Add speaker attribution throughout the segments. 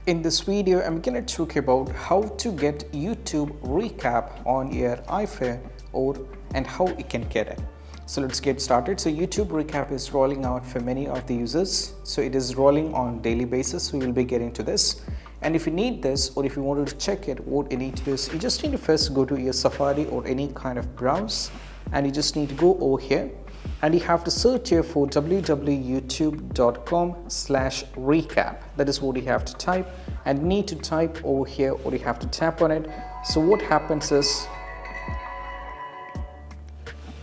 Speaker 1: In this video, I'm going to talk about how to get YouTube recap on your iPhone and how you can get it. So let's get started. So YouTube recap is rolling out for many of the users. So it is rolling on daily basis. We will be getting to this. And if you need this or if you wanted to check it, what you need to do is you just need to first go to your Safari or any kind of browse, and you just need to go over here. And you have to search here for www.youtube.com/recap. That is what you have to type, and you need to type over here or you have to tap on it. So what happens is,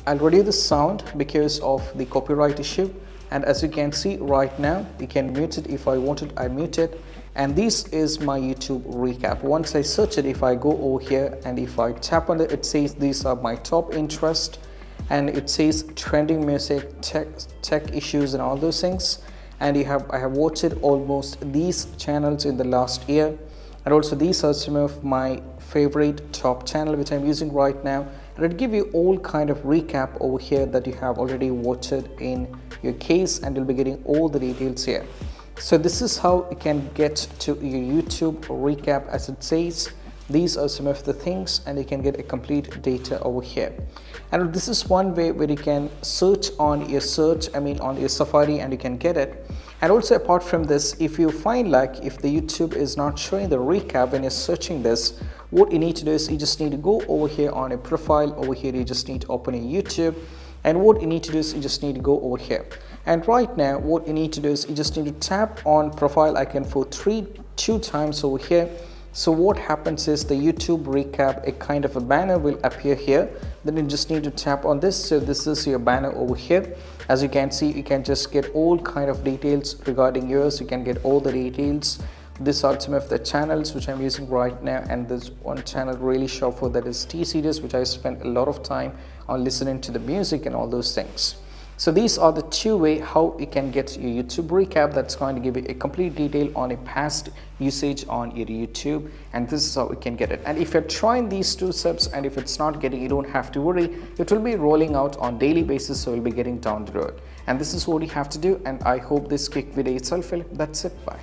Speaker 1: I'll reduce the sound because of the copyright issue, and as you can see right now, you can mute it. If I wanted, I mute it. And this is my YouTube recap. Once I search it, if I go over here and if I tap on it, it says these are my top interests, and it says trending music, tech issues and all those things. And I have watched almost these channels in the last year, and also these are some of my favorite top channel which I'm using right now, and it'll give you all kind of recap over here that you have already watched in your case, and you'll be getting all the details here. So this is how you can get to your YouTube recap. As it says, these are some of the things, and you can get a complete data over here. And this is one way where you can search on your on your Safari, and you can get it. And also apart from this, if you find like if the YouTube is not showing the recap when you're searching this, what you need to do is you just need to go over here on a profile. Over here you just need to open a YouTube, and what you need to do is you just need to go over here. And right now what you need to do is you just need to tap on profile icon for two times over here. So what happens is the YouTube recap, a kind of a banner will appear here. Then you just need to tap on this. So this is your banner over here. As you can see, you can just get all kind of details regarding yours. You can get all the details. These are some of the channels which I'm using right now, and there's one channel really sharp for, that is T-Series, which I spent a lot of time on listening to the music and all those things. So these are the two ways how you can get your YouTube recap. That's going to give you a complete detail on a past usage on your YouTube, and this is how you can get it. And if you're trying these two steps and if it's not getting, you don't have to worry. It will be rolling out on daily basis, so we'll be getting down the road. And this is what you have to do, and I hope this quick video is helpful. That's it. Bye.